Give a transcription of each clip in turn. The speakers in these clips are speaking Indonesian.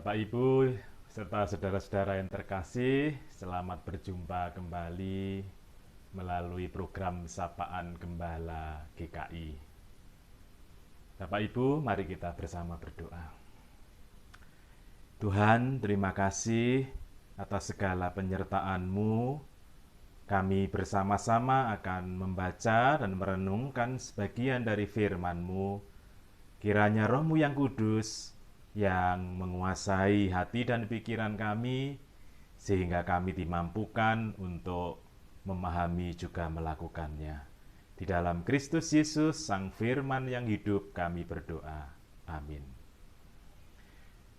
Bapak, Ibu, serta saudara-saudara yang terkasih, selamat berjumpa kembali melalui program Sapaan Gembala GKI. Bapak, Ibu, mari kita bersama berdoa. Tuhan, terima kasih atas segala penyertaan-Mu. Kami bersama-sama akan membaca dan merenungkan sebagian dari firman-Mu. Kiranya Roh-Mu yang kudus yang menguasai hati dan pikiran kami, sehingga kami dimampukan untuk memahami juga melakukannya. Di dalam Kristus Yesus, Sang Firman yang hidup, kami berdoa. Amin.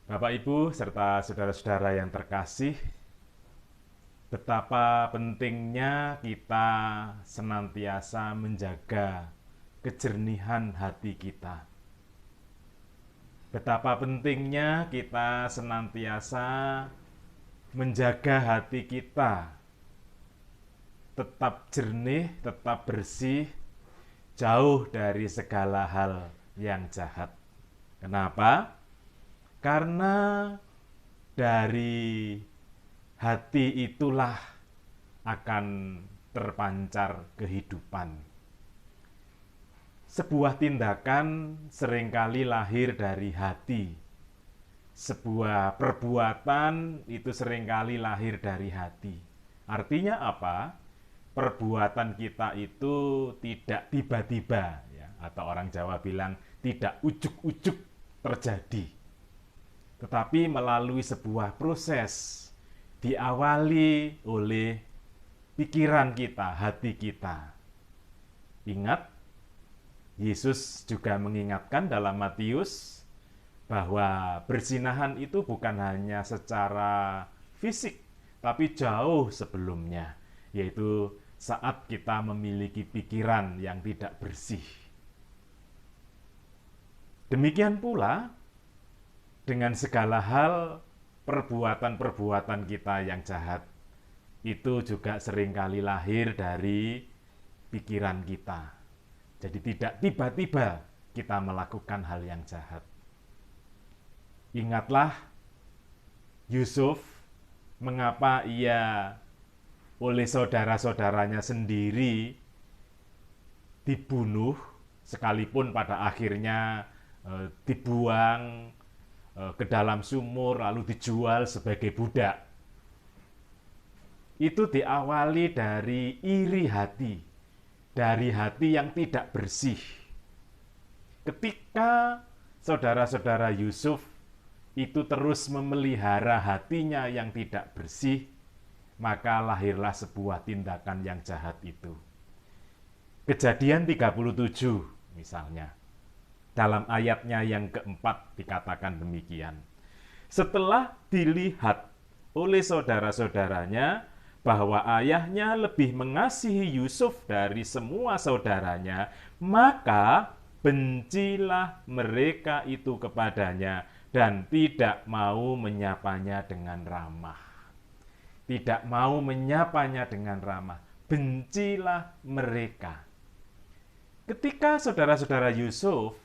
Bapak, Ibu, serta saudara-saudara yang terkasih, betapa pentingnya kita senantiasa menjaga kejernihan hati kita. Betapa pentingnya kita senantiasa menjaga hati kita tetap jernih, tetap bersih, jauh dari segala hal yang jahat. Kenapa? Karena dari hati itulah akan terpancar kehidupan. Sebuah tindakan seringkali lahir dari hati. Sebuah perbuatan itu seringkali lahir dari hati. Artinya apa? Perbuatan kita itu tidak tiba-tiba, ya, atau orang Jawa bilang tidak ujuk-ujuk terjadi. Tetapi melalui sebuah proses, diawali oleh pikiran kita, hati kita. Ingat, Yesus juga mengingatkan dalam Matius bahwa perzinahan itu bukan hanya secara fisik, tapi jauh sebelumnya, yaitu saat kita memiliki pikiran yang tidak bersih. Demikian pula dengan segala hal perbuatan-perbuatan kita yang jahat, itu juga seringkali lahir dari pikiran kita. Jadi tidak tiba-tiba kita melakukan hal yang jahat. Ingatlah Yusuf, mengapa ia oleh saudara-saudaranya sendiri dibunuh, sekalipun pada akhirnya dibuang ke dalam sumur lalu dijual sebagai budak. Itu diawali dari iri hati, dari hati yang tidak bersih. Ketika saudara-saudara Yusuf itu terus memelihara hatinya yang tidak bersih, maka lahirlah sebuah tindakan yang jahat itu. Kejadian 37 misalnya, dalam ayatnya yang keempat dikatakan demikian. Setelah dilihat oleh saudara-saudaranya bahwa ayahnya lebih mengasihi Yusuf dari semua saudaranya, maka bencilah mereka itu kepadanya dan tidak mau menyapanya dengan ramah. Tidak mau menyapanya dengan ramah. Bencilah mereka. Ketika saudara-saudara Yusuf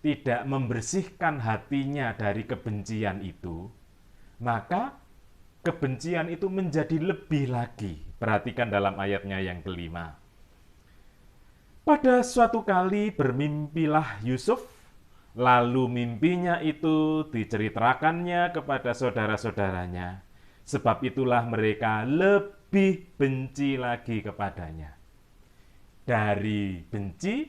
tidak membersihkan hatinya dari kebencian itu, maka kebencian itu menjadi lebih lagi. Perhatikan dalam ayatnya yang kelima. Pada suatu kali bermimpilah Yusuf, lalu mimpinya itu diceritakannya kepada saudara-saudaranya. Sebab itulah mereka lebih benci lagi kepadanya. Dari benci,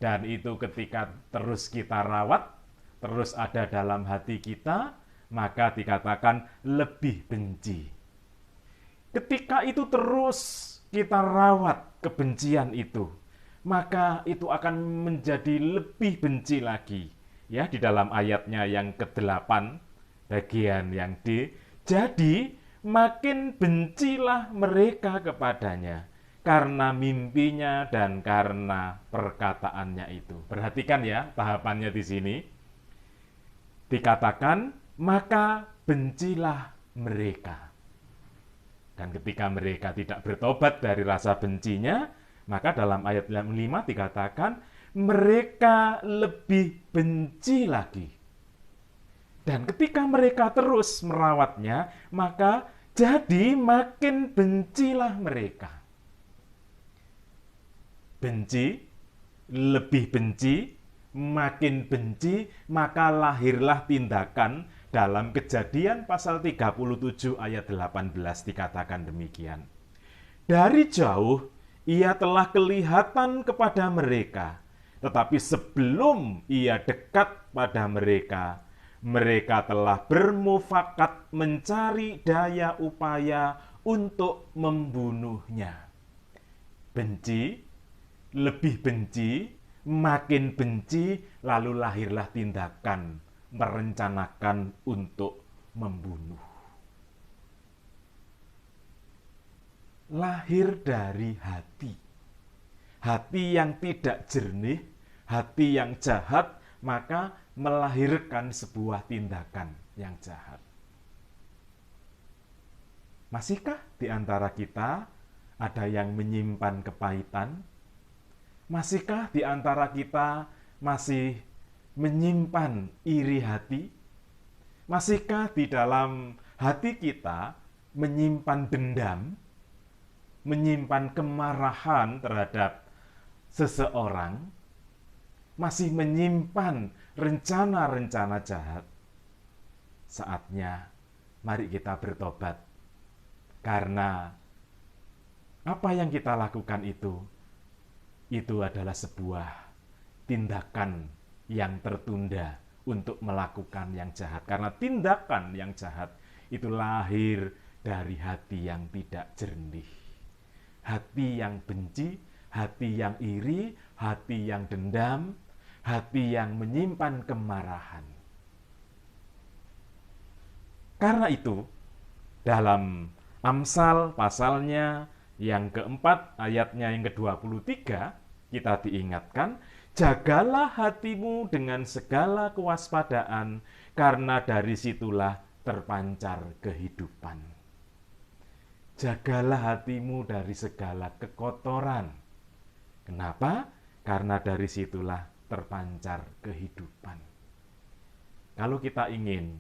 dan itu ketika terus kita rawat, terus ada dalam hati kita, maka dikatakan lebih benci. Ketika itu terus kita rawat kebencian itu, maka itu akan menjadi lebih benci lagi. Ya, di dalam ayatnya yang ke-8, bagian yang D, jadi makin bencilah mereka kepadanya karena mimpinya dan karena perkataannya itu. Perhatikan ya tahapannya di sini. Dikatakan maka bencilah mereka. Dan ketika mereka tidak bertobat dari rasa bencinya, maka dalam ayat 5 dikatakan mereka lebih benci lagi. Dan ketika mereka terus merawatnya, maka jadi makin bencilah mereka. Benci, lebih benci, makin benci, maka lahirlah tindakan. Dalam Kejadian pasal 37 ayat 18 dikatakan demikian. Dari jauh ia telah kelihatan kepada mereka, tetapi sebelum ia dekat pada mereka, mereka telah bermufakat mencari daya upaya untuk membunuhnya. Benci, lebih benci, makin benci, lalu lahirlah tindakan merencanakan untuk membunuh. Lahir dari hati. Hati yang tidak jernih, hati yang jahat, maka melahirkan sebuah tindakan yang jahat. Masihkah di antara kita ada yang menyimpan kepahitan? Masihkah di antara kita masih menyimpan iri hati? Masihkah di dalam hati kita menyimpan dendam, menyimpan kemarahan terhadap seseorang, masih menyimpan rencana-rencana jahat? Saatnya mari kita bertobat, karena apa yang kita lakukan itu adalah sebuah tindakan yang tertunda untuk melakukan yang jahat. Karena tindakan yang jahat itu lahir dari hati yang tidak jernih. Hati yang benci, hati yang iri, hati yang dendam, hati yang menyimpan kemarahan. Karena itu, dalam Amsal pasalnya yang keempat, ayatnya yang ke-23, kita diingatkan, jagalah hatimu dengan segala kewaspadaan, karena dari situlah terpancar kehidupan. Jagalah hatimu dari segala kekotoran. Kenapa? Karena dari situlah terpancar kehidupan. Kalau kita ingin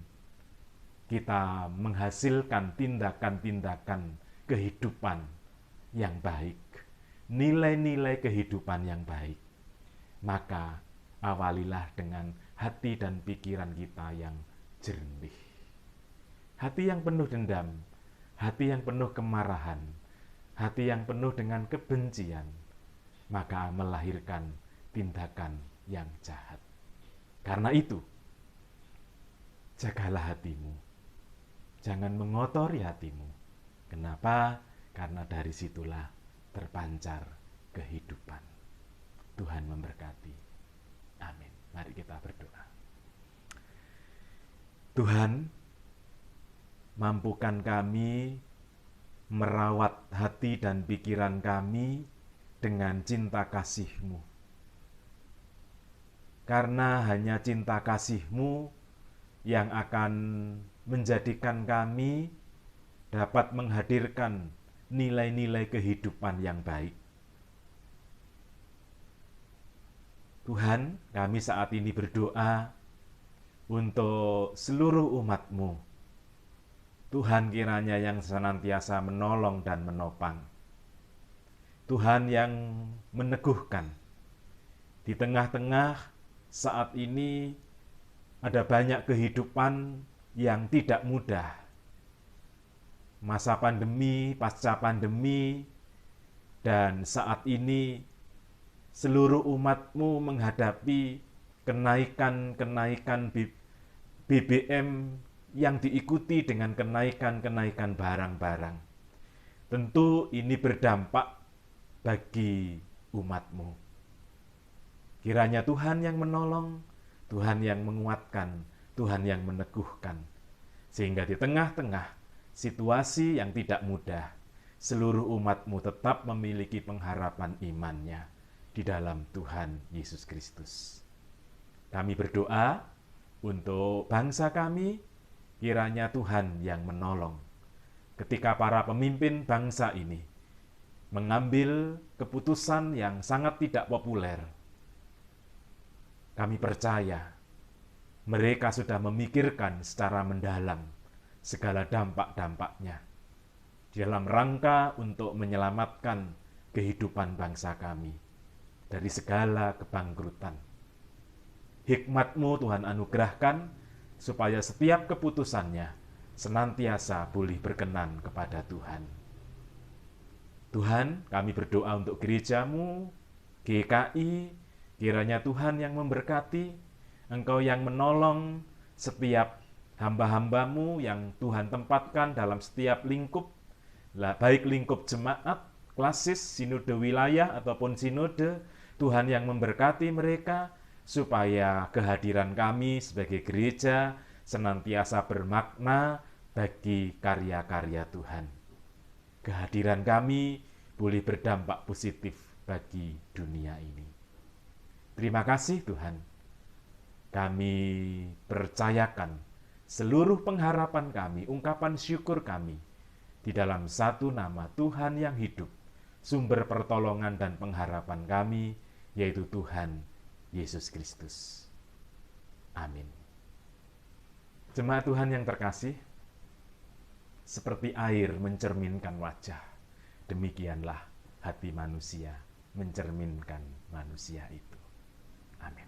kita menghasilkan tindakan-tindakan kehidupan yang baik, nilai-nilai kehidupan yang baik, maka awalilah dengan hati dan pikiran kita yang jernih. Hati yang penuh dendam, hati yang penuh kemarahan, hati yang penuh dengan kebencian, maka melahirkan tindakan yang jahat. Karena itu, jagalah hatimu. Jangan mengotori hatimu. Kenapa? Karena dari situlah terpancar kehidupan. Tuhan memberkati. Amin. Mari kita berdoa. Tuhan, mampukan kami merawat hati dan pikiran kami dengan cinta kasih-Mu. Karena hanya cinta kasih-Mu yang akan menjadikan kami dapat menghadirkan nilai-nilai kehidupan yang baik. Tuhan, kami saat ini berdoa untuk seluruh umat-Mu. Tuhan kiranya yang senantiasa menolong dan menopang. Tuhan yang meneguhkan. Di tengah-tengah saat ini ada banyak kehidupan yang tidak mudah. Masa pandemi, pasca pandemi, dan saat ini seluruh umat-Mu menghadapi kenaikan-kenaikan BBM yang diikuti dengan kenaikan-kenaikan barang-barang. Tentu ini berdampak bagi umat-Mu. Kiranya Tuhan yang menolong, Tuhan yang menguatkan, Tuhan yang meneguhkan. Sehingga di tengah-tengah situasi yang tidak mudah, seluruh umat-Mu tetap memiliki pengharapan imannya di dalam Tuhan Yesus Kristus. Kami berdoa untuk bangsa kami, kiranya Tuhan yang menolong. Ketika para pemimpin bangsa ini mengambil keputusan yang sangat tidak populer, kami percaya Mereka sudah memikirkan secara mendalam segala dampak-dampaknya dalam rangka untuk menyelamatkan kehidupan bangsa kami dari segala kebangkrutan. Hikmat-Mu Tuhan anugerahkan supaya setiap keputusannya senantiasa boleh berkenan kepada Tuhan. Tuhan, kami berdoa untuk gereja-Mu, GKI, kiranya Tuhan yang memberkati, Engkau yang menolong setiap hamba-hamba-Mu yang Tuhan tempatkan dalam setiap lingkup, baik lingkup jemaat, klasis, sinode wilayah, ataupun sinode. Tuhan yang memberkati mereka, supaya kehadiran kami sebagai gereja senantiasa bermakna bagi karya-karya Tuhan. Kehadiran kami boleh berdampak positif bagi dunia ini. Terima kasih Tuhan. Kami percayakan seluruh pengharapan kami, ungkapan syukur kami, di dalam satu nama Tuhan yang hidup, sumber pertolongan dan pengharapan kami, yaitu Tuhan Yesus Kristus. Amin. Jemaat Tuhan yang terkasih, seperti air mencerminkan wajah, demikianlah hati manusia mencerminkan manusia itu. Amin.